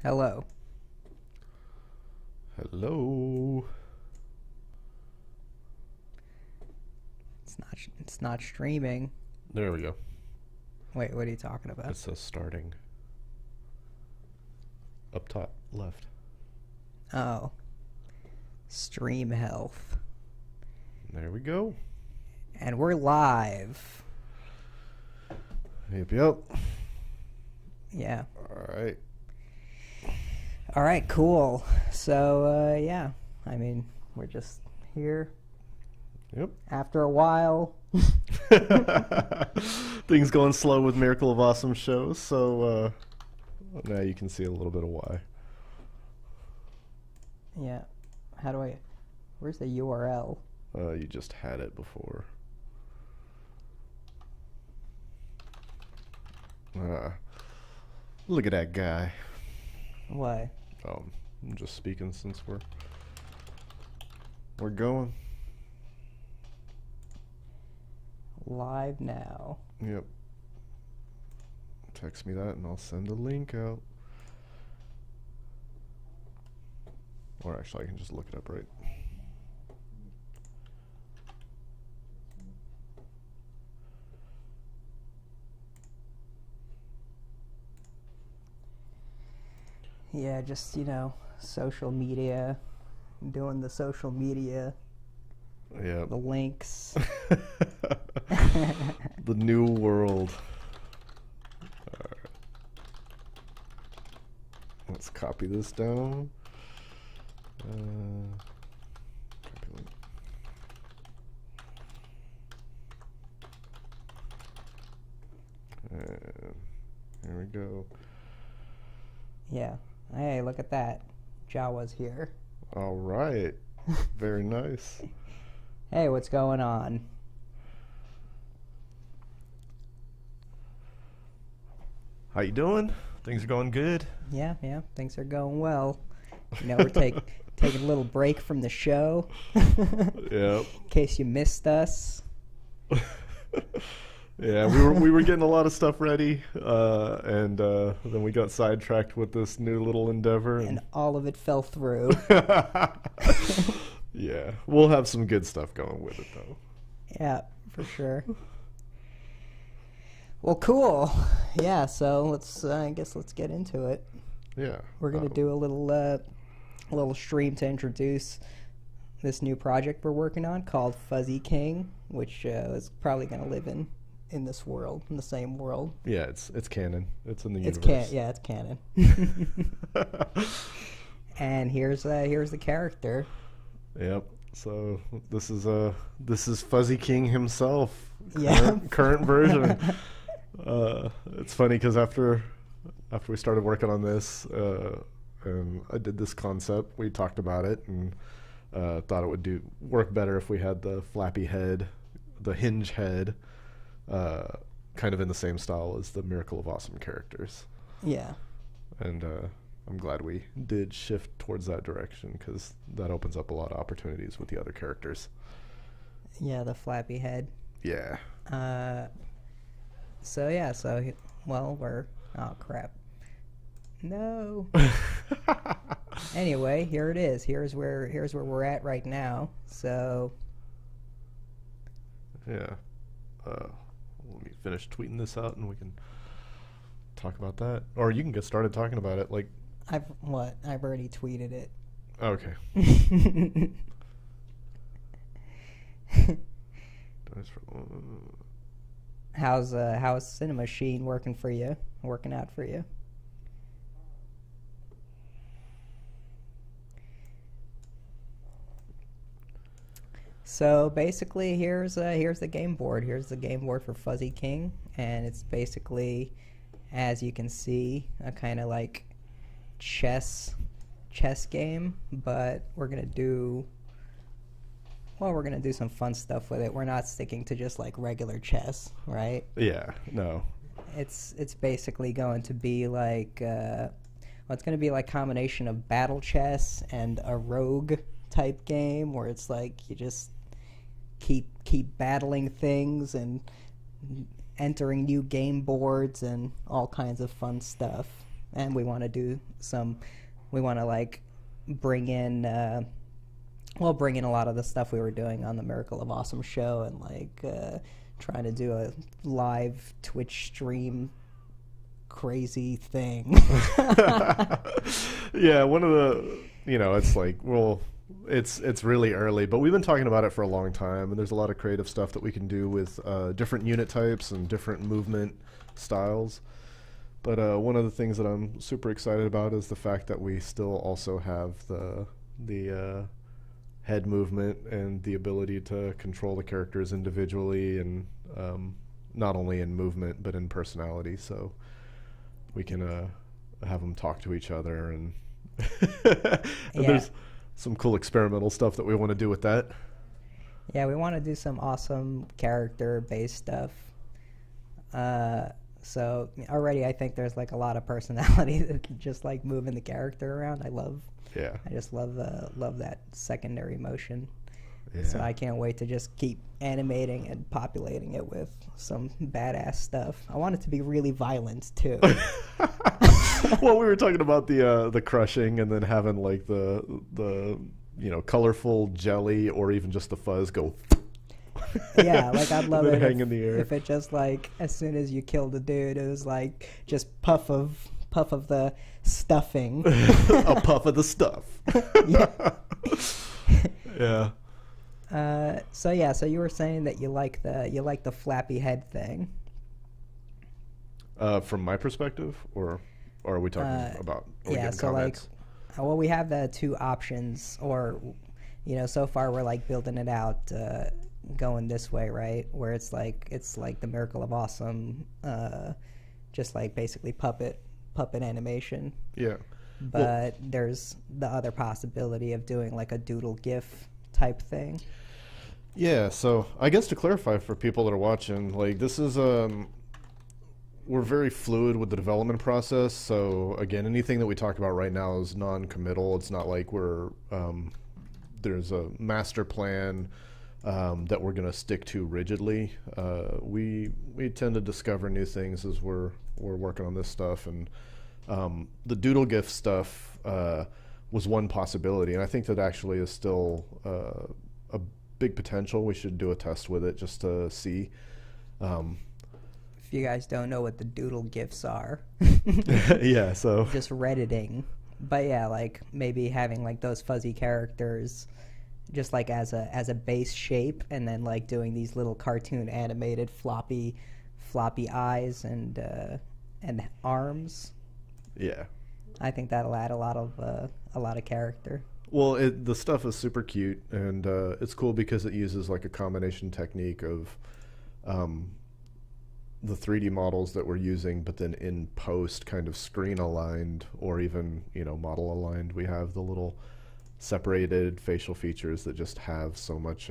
Hello. Hello. It's not streaming. There we go. Wait, what are you talking about? It says starting. Up top left. Oh. Stream health. There we go. And we're live. Yep. Yeah. Alright. All right, cool. So, yeah. I mean, we're just here Yep. after a while. Things going slow with Miracle of Awesome shows, so now you can see a little bit of why. Yeah. Where's the URL? You just had it before. Look at that guy. Why? I'm just speaking since we're going. Live now. Yep. Text me that and I'll send a link out. Or actually, I can just look it up, right? Yeah, just, social media. Doing the social media. Yep. The links. The new world. Alright. Let's copy this down. Copy link. And here we go. Yeah. Hey, look at that. Jawa's here. All right. Very nice. Hey, what's going on? How you doing? Things are going good? Yeah, things are going well. We're taking a little break from the show. Yep. In case you missed us. Yeah, we were getting a lot of stuff ready, and then we got sidetracked with this new little endeavor, And all of it fell through. Yeah, we'll have some good stuff going with it though. Yeah, for sure. Well, cool. Yeah, so I guess let's get into it. Yeah, We're gonna do a little stream to introduce this new project we're working on called Fuzzy King, which is probably gonna live in this world, in the same world. Yeah, it's canon. It's in the It's universe. it's canon. And here's the character. Yep. So this is Fuzzy King himself. Yeah. Current version. It's funny because after we started working on this, and I did this concept, we talked about it and thought it would work better if we had the flappy head, the hinge head, kind of in the same style as the Miracle of Awesome characters. Yeah. And I'm glad we did shift towards that direction because that opens up a lot of opportunities with the other characters. Yeah, the flappy head. Yeah. We're oh crap. No. Anyway, here it is. Here's where we're at right now. So Yeah. Let me finish tweeting this out and we can talk about that. Or you can get started talking about it. Like, I've already tweeted it. okay. How's Cinema Machine working out for you? So basically, here's the game board. Here's the game board for Fuzzy King, and it's basically, as you can see, a kind of like chess game. But we're gonna do some fun stuff with it. We're not sticking to just like regular chess, right? Yeah. No. It's basically going to be like it's going to be like combination of battle chess and a rogue type game where it's like you just keep battling things and entering new game boards and all kinds of fun stuff. and we want to do some. We want to like bring in. Bring in a lot of the stuff we were doing on the Miracle of Awesome show, and like trying to do a live Twitch stream crazy thing. Yeah, one of the, it's like, well, it's really early, but we've been talking about it for a long time, and there's a lot of creative stuff that we can do with different unit types and different movement styles. But one of the things that I'm super excited about is the fact that we still also have the head movement and the ability to control the characters individually, and not only in movement but in personality, so we can have them talk to each other, and, there's some cool experimental stuff that we want to do with that. Yeah, we want to do some awesome character based stuff. So already I think there's like a lot of personality just like moving the character around. I just love that secondary motion. Yeah. So I can't wait to just keep animating and populating it with some badass stuff. I want it to be really violent too. Well, we were talking about the crushing, and then having like the colorful jelly, or even just the fuzz go. Yeah, like I'd love it hang in the air. If it just like as soon as you kill the dude, it was like just puff of the stuffing. A puff of the stuff. Yeah. Yeah. So you were saying that you like the flappy head thing. From my perspective, or are we talking about? Yeah. So comments? Well, we have the two options, or so far we're like building it out, going this way, right? Where it's like the Miracle of Awesome, just like basically puppet animation. Yeah. But there's the other possibility of doing like a doodle GIF type thing. Yeah, so I guess to clarify for people that are watching, like this is we're very fluid with the development process. So again, anything that we talk about right now is non-committal. It's not like we're there's a master plan that we're going to stick to rigidly. We tend to discover new things as we're working on this stuff, and the doodle GIF stuff was one possibility, and I think that actually is still a big potential. We should do a test with it just to see. If you guys don't know what the doodle GIFs are, yeah, so just Redditing, but yeah, like maybe having like those fuzzy characters just like as a base shape, and then like doing these little cartoon animated floppy eyes and arms. Yeah, I think that'll add a lot of character. Well, the stuff is super cute, and it's cool because it uses like a combination technique of the 3D models that we're using, but then in post kind of screen aligned, or even model aligned. We have the little separated facial features that just have so much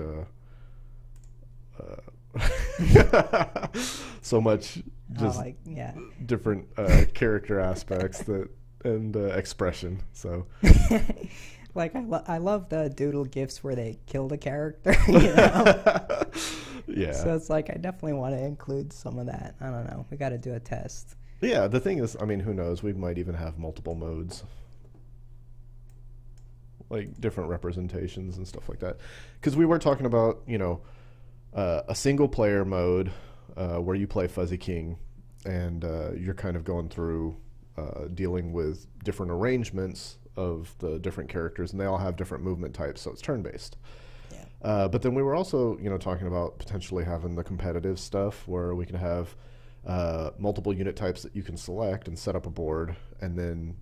so much just different character aspects and expression. So like I love the doodle GIFs where they kill the character. Yeah, so it's like I definitely want to include some of that. I don't know, we got to do a test. Yeah, the thing is, I mean, who knows, we might even have multiple modes, like different representations and stuff like that, because we were talking about a single player mode where you play Fuzzy King, and you're kind of going through dealing with different arrangements of the different characters, and they all have different movement types, so it's turn-based. Yeah. But then we were also talking about potentially having the competitive stuff where we can have multiple unit types that you can select and set up a board, and then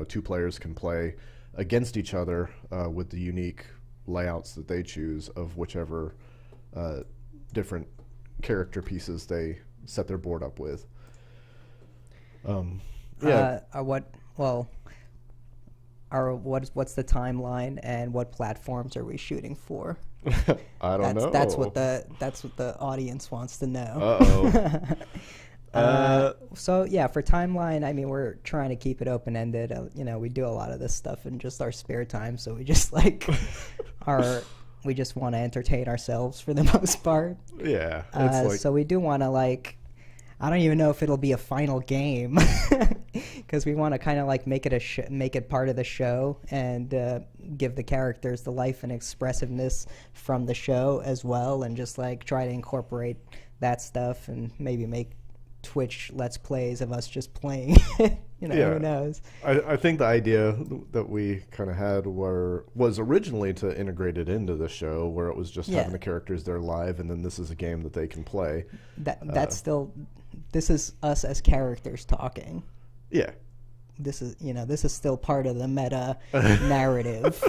two players can play against each other with the unique layouts that they choose of whichever different character pieces they set their board up with. Yeah. What's the timeline, and what platforms are we shooting for? I don't know. That's what the audience wants to know. Uh-oh. So yeah, for timeline, I mean, we're trying to keep it open-ended. We do a lot of this stuff in just our spare time, so we just like we just want to entertain ourselves for the most part. Yeah. So we do want to I don't even know if it'll be a final game, because we want to kind of like make it make it part of the show and give the characters the life and expressiveness from the show as well, and just like try to incorporate that stuff and maybe make Twitch Let's Plays of us just playing. Who knows? I think the idea that we kind of had was originally to integrate it into the show, where it was just having the characters there live, and then this is a game that they can play. This is us as characters talking. Yeah. This is still part of the meta narrative.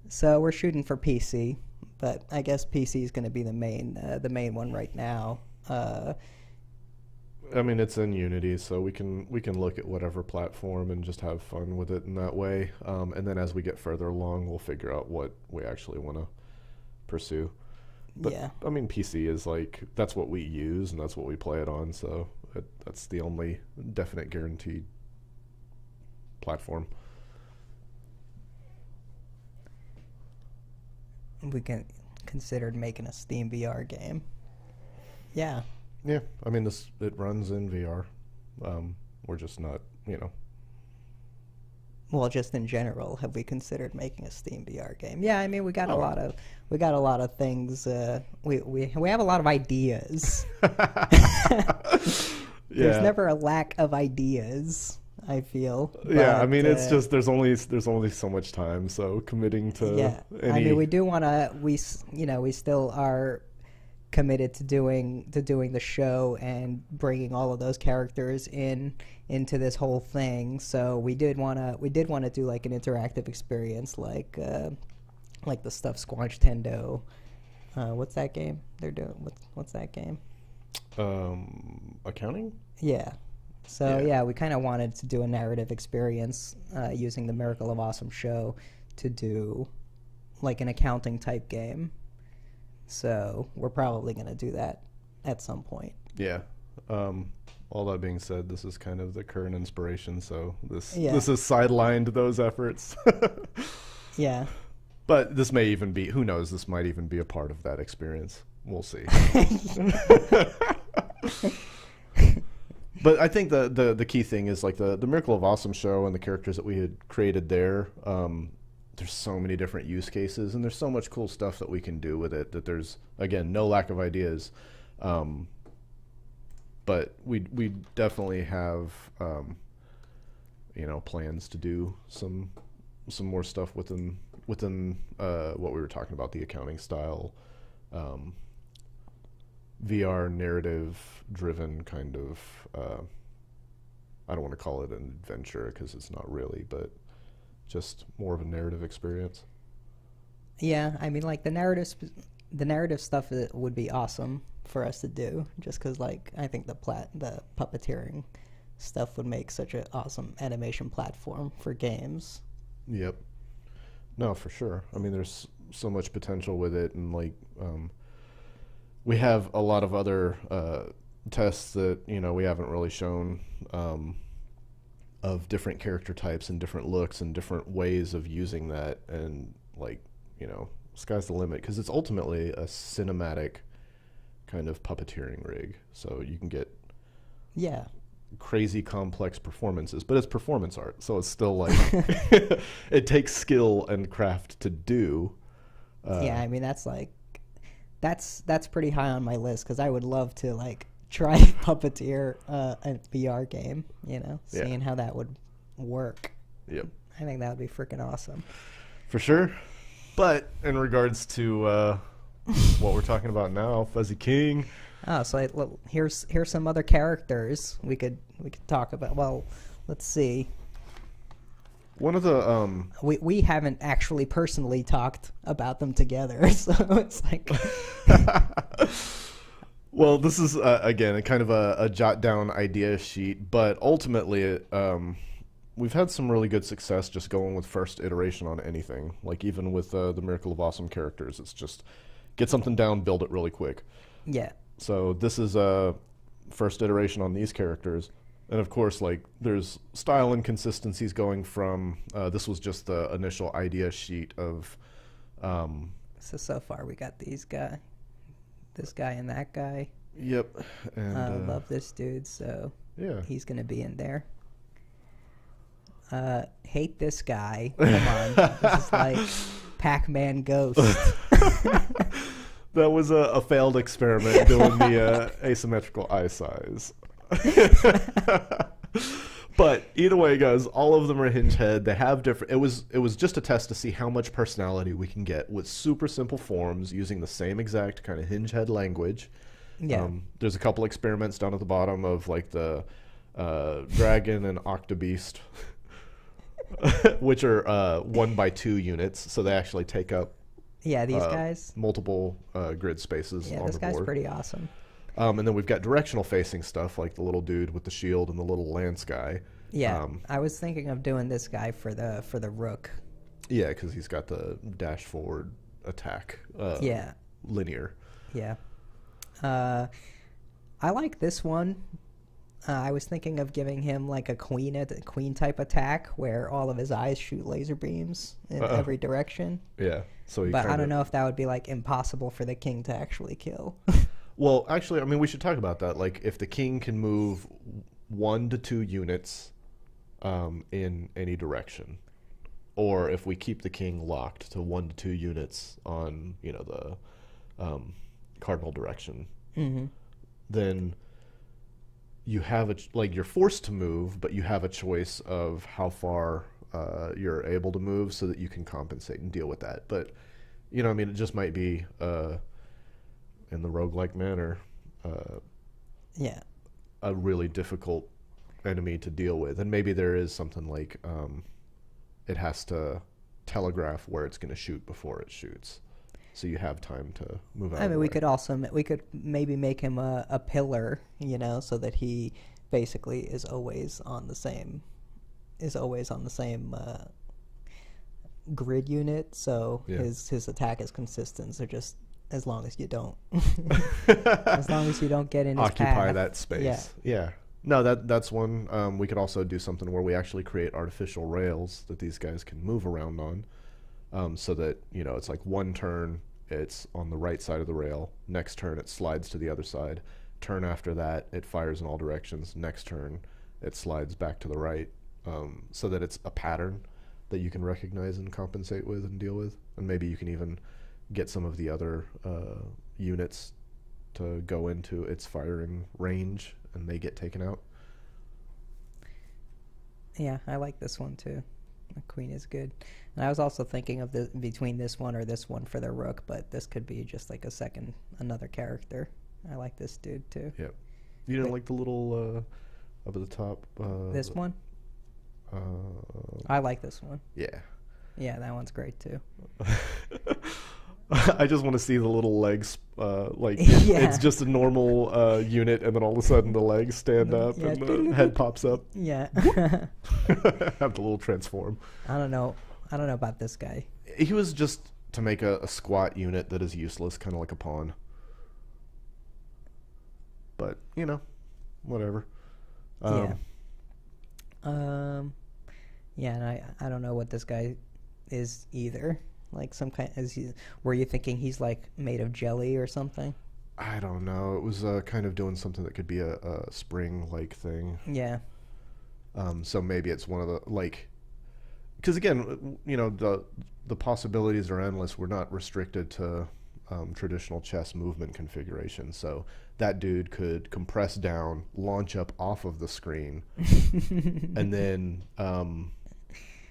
So we're shooting for PC, but I guess PC is going to be the main one right now. I mean, it's in Unity, so we can look at whatever platform and just have fun with it in that way. And then as we get further along, we'll figure out what we actually want to pursue. But, yeah. I mean, PC is like, that's what we use and that's what we play it on, so that's the only definite guaranteed platform. We considered making a Steam VR game. Yeah. Yeah, I mean, it runs in VR. We're just not, Well, just in general, have we considered making a Steam VR game? Yeah, I mean, we got a lot of things. We have a lot of ideas. There's never a lack of ideas, I feel. Yeah, I mean, it's just there's only so much time, so committing to I mean, we do want to. We still are committed to doing the show and bringing all of those characters into this whole thing. So we did want to do like an interactive experience, like the stuff Squanch Tendo. What's that game they're doing? What's that game? Accounting? Yeah. So yeah, we kind of wanted to do a narrative experience using the Miracle of Awesome show to do like an accounting type game. So we're probably going to do that at some point. Yeah. All that being said, this is kind of the current inspiration, so this has sidelined those efforts. Yeah. But this may even be, who knows, this might even be a part of that experience. We'll see. But I think the key thing is like the Miracle of Awesome show and the characters that we had created there. There's so many different use cases, and there's so much cool stuff that we can do with it that there's, again, no lack of ideas. But we definitely have, plans to do some more stuff within what we were talking about, the accounting style, VR narrative driven kind of, I don't want to call it an adventure because it's not really, but just more of a narrative experience. Yeah, I mean, like the narrative stuff would be awesome for us to do, just because like I think the puppeteering stuff would make such an awesome animation platform for games. Yep. No, for sure. I mean, there's so much potential with it, and like we have a lot of other tests that we haven't really shown. Of different character types and different looks and different ways of using that, and like sky's the limit, because it's ultimately a cinematic kind of puppeteering rig, so you can get crazy complex performances, but it's performance art, so it's still like it takes skill and craft to do. I mean, that's pretty high on my list, because I would love to like try to puppeteer a VR game, seeing how that would work. Yep. I think that would be freaking awesome. For sure. But in regards to what we're talking about now, Fuzzy King. Oh, so here's some other characters we could talk about. Well, let's see. One of the we haven't actually personally talked about them together, so it's like. Well, this is, again, a kind of a jot-down idea sheet, but ultimately we've had some really good success just going with first iteration on anything. Like, even with the Miracle of Awesome characters, it's just get something down, build it really quick. Yeah. So this is a first iteration on these characters. And, of course, like, there's style inconsistencies going from, this was just the initial idea sheet of... So far we got these this guy and that guy. Yep. And Love this dude, so yeah. he's gonna be in there. Hate this guy. Come on, this is like Pac-Man Ghost. That was a failed experiment doing the asymmetrical eye size. But either way, guys, all of them are hinge head. They have different. It was just a test to see how much personality we can get with super simple forms using the same exact kind of hinge head language. Yeah. There's a couple experiments down at the bottom of like the dragon and octobeast, which are 1 by 2 units, so they actually take up Yeah, these guys. multiple grid spaces Yeah, on this the guy's board. pretty awesome. And then we've got directional facing stuff like the little dude with the shield and the little lance guy. Yeah, I was thinking of doing this guy for the rook. Yeah, because he's got the dash forward attack. Yeah. Linear. Yeah. I like this one. I was thinking of giving him like a queen type attack where all of his eyes shoot laser beams in every direction. Yeah. So But I don't know if that would be like impossible for the king to actually kill. Well, actually, I mean, we should talk about that. Like, if the king can move 1 to 2 units in any direction, or if we keep the king locked to 1 to 2 units on, the cardinal direction, then you have you're forced to move, but you have a choice of how far you're able to move so that you can compensate and deal with that. But, it just might be in the roguelike manner, Yeah. a really difficult enemy to deal with. And maybe there is something like it has to telegraph where it's going to shoot before it shoots. So you have time to move out. I mean, we could maybe make him a pillar, so that he basically is always on the same grid unit. So Yeah. his attack is consistent. So just as long as you don't, as long as you don't get in his occupy path. that space. Yeah. No, that's one. We could also do something where we actually create artificial rails that these guys can move around on, so that it's like one turn it's on the right side of the rail. Next turn it slides to the other side. Turn after that it fires in all directions. Next turn it slides back to the right, so that it's a pattern that you can recognize and compensate with and deal with. And maybe you can even get some of the other units to go into its firing range and they get taken out. Yeah, I like this one too. The queen is good. And I was also thinking of between this one or this one for the rook, but this could be just like another character. I like this dude too. Yep. You didn't like the little up at the top? This one? I like this one. Yeah. Yeah, that one's great too. I just want to see the little legs, Yeah. it's just a normal unit, and then all of a sudden the legs stand up Yeah. and the head pops up. Yeah. Have the little transform. I don't know about this guy. He was just to make a squat unit that is useless, kind of like a pawn. But, whatever. Yeah. Yeah, and I don't know what this guy is either. Like some kind, were you thinking he's like made of jelly or something? I don't know. It was kind of doing something that could be a spring-like thing. Yeah. So maybe it's one of the, because again, the possibilities are endless. We're not restricted to traditional chess movement configuration. So that dude could compress down, launch up off of the screen, and then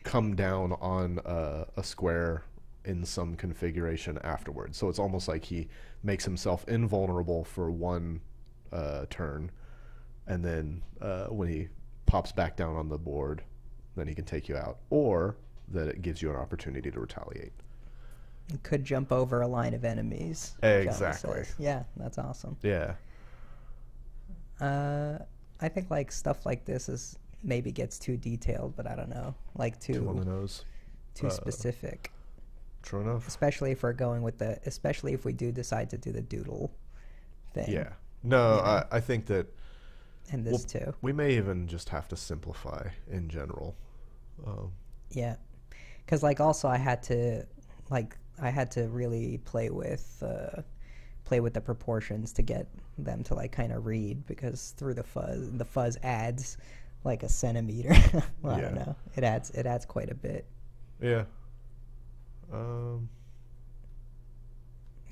come down on a square in some configuration afterwards. So it's almost like he makes himself invulnerable for one turn, and then when he pops back down on the board, then he can take you out, or that it gives you an opportunity to retaliate. It could jump over a line of enemies. Exactly. Yeah, that's awesome. Yeah. I think like stuff like this is maybe gets too detailed, but I don't know, like Too on the nose. too specific. True enough. Especially if we're going with especially if we do decide to do the doodle thing. Yeah. No, I think that And this too. we may even just have to simplify in general. Yeah. Because like also I had to really play with play with the proportions to get them to like kind of read, because through the fuzz adds like a centimeter. Well, I don't know. It adds quite a bit. Yeah.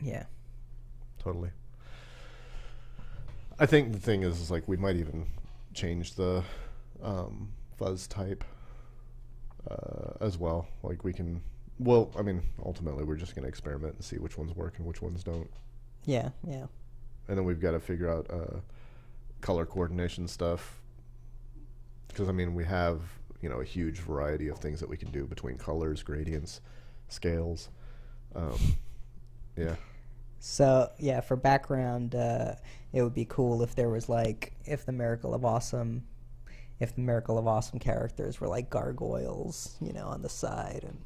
Yeah. Totally. I think the thing is like we might even change the fuzz type as well. Like we can. Well, I mean, ultimately we're just going to experiment and see which ones work and which ones don't. Yeah. Yeah. And then we've got to figure out color coordination stuff. Because, I mean, we have, a huge variety of things that we can do between colors, gradients, scales. Yeah. So, yeah, for background, it would be cool if there was, like, if the Miracle of Awesome characters were like gargoyles, on the side. And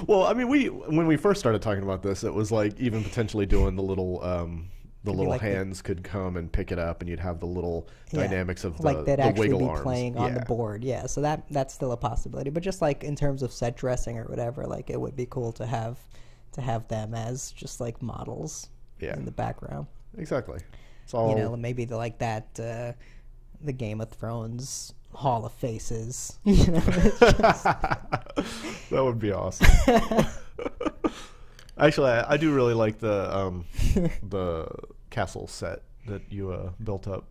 well, I mean, when we first started talking about this, it was like even potentially doing the little like hands could come and pick it up, and you'd have the little dynamics of like they'd actually wiggle be arms playing on the board. Yeah, so that's still a possibility. But just like in terms of set dressing or whatever, like it would be cool to have them as just like models in the background. Exactly. It's all maybe like that. The Game of Thrones Hall of Faces. That would be awesome. Actually, I do really like the castle set that you built up.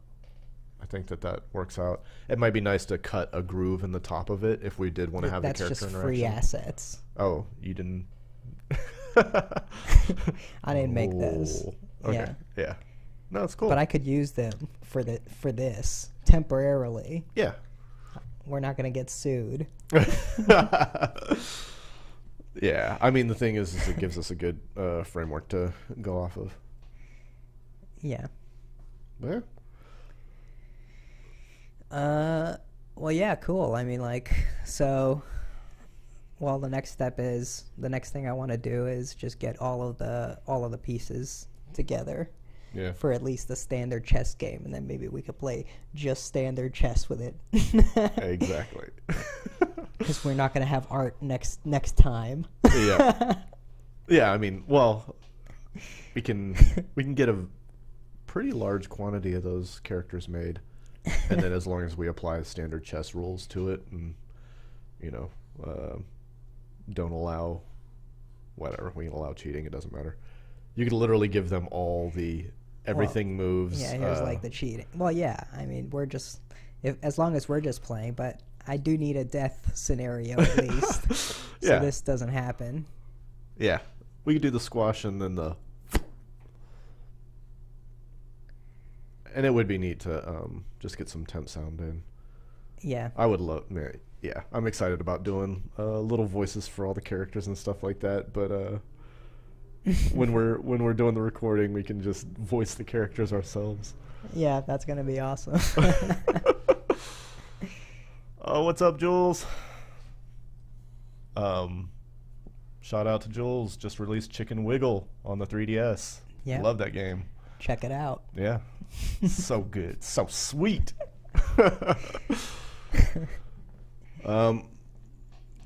I think that works out. It might be nice to cut a groove in the top of it if we did want to have the character interaction. That's just interaction. free assets. Oh, you didn't? I didn't make those. Okay. Yeah. No, it's cool. But I could use them for this temporarily. Yeah. We're not going to get sued. Yeah. I mean, the thing is it gives us a good framework to go off of. Yeah. Yeah. Well, yeah, cool. I mean, the next thing I want to do is just get all of the pieces together. Yeah. For at least the standard chess game, and then maybe we could play just standard chess with it. Exactly. Because we're not going to have art next time. Yeah. Yeah, I mean, well, we can get a pretty large quantity of those characters made, and then as long as we apply standard chess rules to it, and don't allow whatever, we can allow cheating. It doesn't matter. You could literally give them all the everything moves. Yeah, here's like the cheating. Well, yeah, I mean, as long as we're just playing, but I do need a death scenario at least, so this doesn't happen. Yeah, we could do the squash and then and it would be neat to just get some temp sound in. Yeah, I would love. Yeah, I'm excited about doing little voices for all the characters and stuff like that, but. when we're doing the recording, we can just voice the characters ourselves. Yeah, that's gonna be awesome. Oh, what's up, Jules? Shout out to Jules. Just released Chicken Wiggle on the 3DS. Yeah, love that game. Check it out. Yeah, so good, so sweet.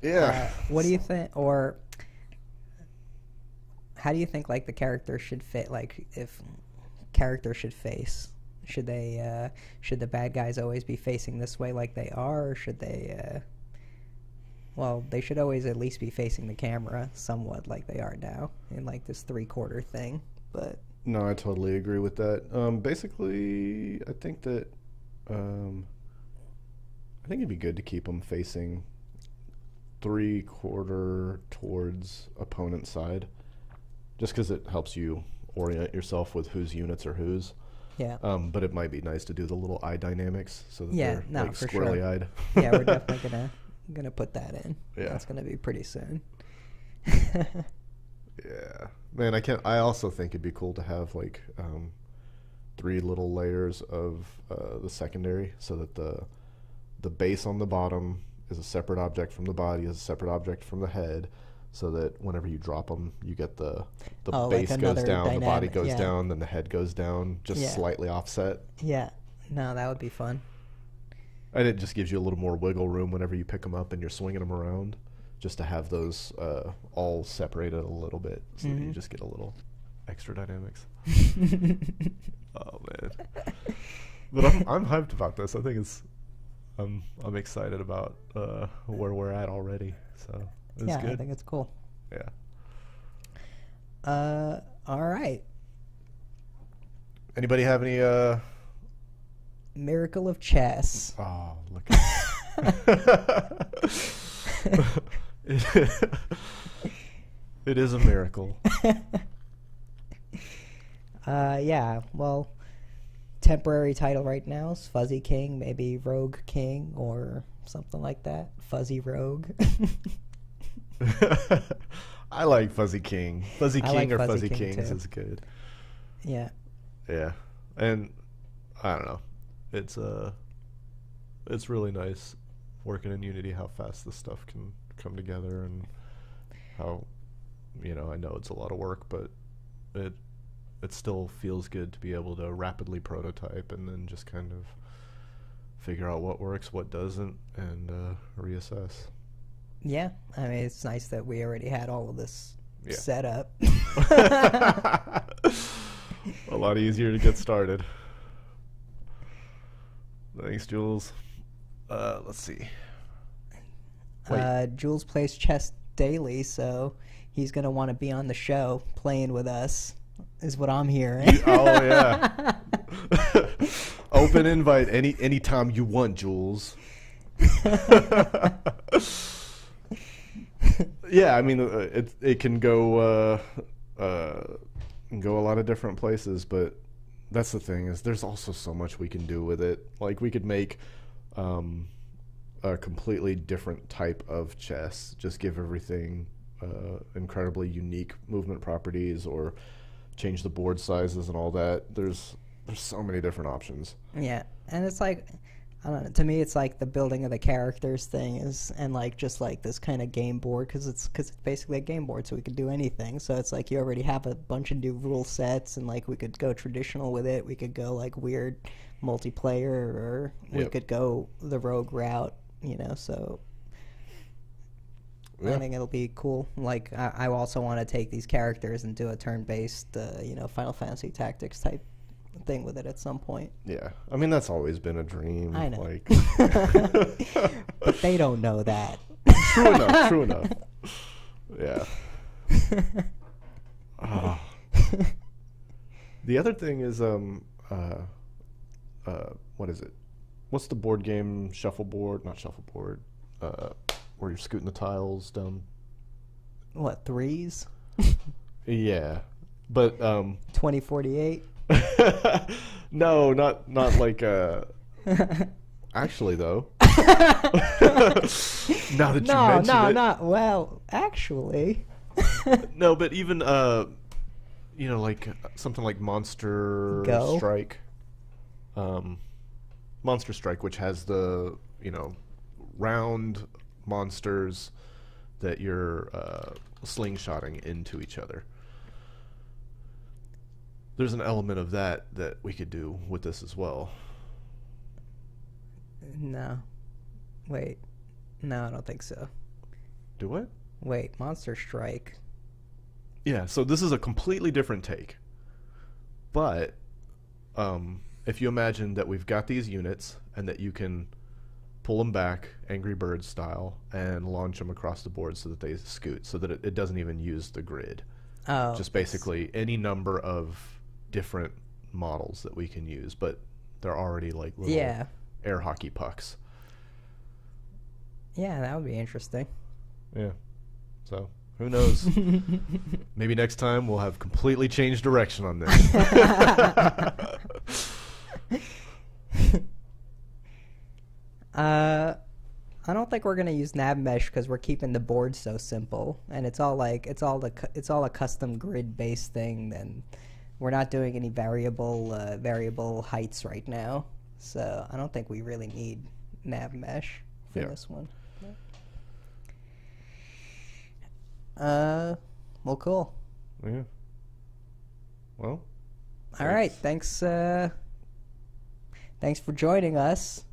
Yeah. What do you think, or how do you think like the character should fit? Like, if characters should face, should the bad guys always be facing this way like they are, or should they? Well, they should always at least be facing the camera somewhat like they are now in like this 3/4 thing. But no, I totally agree with that. Basically, I think that it'd be good to keep them facing 3/4 towards opponent's side. Just because it helps you orient yourself with whose units are whose. Yeah. But it might be nice to do the little eye dynamics so that they're like squirrely-eyed. Sure. Yeah, we're definitely gonna put that in. Yeah. That's gonna be pretty soon. Yeah. Man, I also think it'd be cool to have like 3 little layers of the secondary, so that the base on the bottom is a separate object from the body, is a separate object from the head. So that whenever you drop them, you get the base like goes down, dynamic, the body goes down, then the head goes down, just slightly offset. Yeah, no, that would be fun. And it just gives you a little more wiggle room whenever you pick them up and you're swinging them around, just to have those all separated a little bit, so that you just get a little Extra dynamics. Oh man. But I'm hyped about this. I think I'm excited about where we're at already. So it's yeah, good. I think it's cool. Yeah. All right. Anybody have any Miracle of Chess. Oh, look at it is a miracle. Yeah, well, temporary title right now is Fuzzy King, maybe Rogue King or something like that. Fuzzy Rogue. I like Fuzzy King. Fuzzy King like or Fuzzy Fuzzy King Kings too. is good. Yeah. Yeah. And I don't know. It's really nice working in Unity how fast this stuff can come together and how I know it's a lot of work, but it still feels good to be able to rapidly prototype and then just kind of figure out what works, what doesn't, and reassess. Yeah, I mean, it's nice that we already had all of this set up. A lot easier to get started. Thanks, Jules. Let's see. Jules plays chess daily, so he's going to want to be on the show playing with us, is what I'm hearing. Oh, yeah. Open invite anytime you want, Jules. Yeah, I mean, it can go a lot of different places, but that's the thing, is there's also so much we can do with it. Like, we could make a completely different type of chess, just give everything incredibly unique movement properties, or change the board sizes and all that. There's so many different options. Yeah, and it's like, I don't know, to me it's like the building of the characters thing is, and like just like this kind of game board, because it's basically a game board, so we could do anything. So it's like you already have a bunch of new rule sets, and like we could go traditional with it, we could go like weird multiplayer, or we could go the rogue route, so I think it'll be cool. Like I also want to take these characters and do a turn-based Final Fantasy Tactics type thing with it at some point. Yeah, I mean, that's always been a dream. I know. Like, but they don't know that. True enough. Yeah. The other thing is, what is it? What's the board game? Shuffleboard? Not shuffleboard. Where you're scooting the tiles down. What, threes? Yeah, but 2048. No, not like actually though. Now that you mention it. No. Well, actually. No, but even like something like Monster Go? Strike. Monster Strike, which has the round monsters that you're slingshotting into each other. There's an element of that we could do with this as well. No. Wait. No, I don't think so. Do what? Wait, Monster Strike. Yeah, so this is a completely different take. But if you imagine that we've got these units and that you can pull them back, Angry Bird style, and launch them across the board so that they scoot, so that it doesn't even use the grid. Oh. Just basically any number of different models that we can use, but they're already like little air hockey pucks. Yeah, that would be interesting. Yeah. So, who knows? Maybe next time we'll have completely changed direction on this. I don't think we're gonna use nav mesh because we're keeping the board so simple, and it's all a custom grid based thing. Then we're not doing any variable heights right now, so I don't think we really need nav mesh for this one. Well, cool. Yeah. Well. All right. Thanks for joining us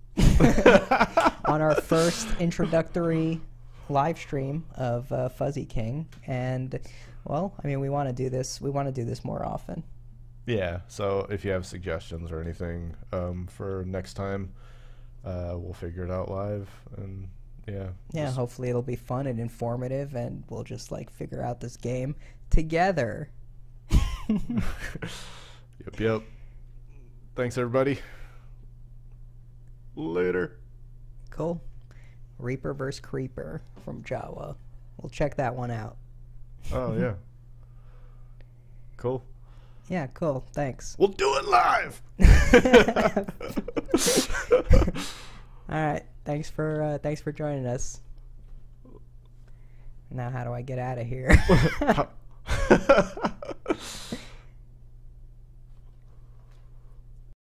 on our first introductory live stream of Fuzzy King, and Well, I mean, we want to do this. We want to do this more often. Yeah. So if you have suggestions or anything for next time, we'll figure it out live. And yeah. Yeah. Hopefully, it'll be fun and informative, and we'll just like figure out this game together. Yep. Thanks, everybody. Later. Cool. Reaper vs. Creeper from Jawa. We'll check that one out. Oh, yeah. Cool. Yeah, cool. Thanks. We'll do it live. All right. Thanks for joining us. Now, how do I get out of here?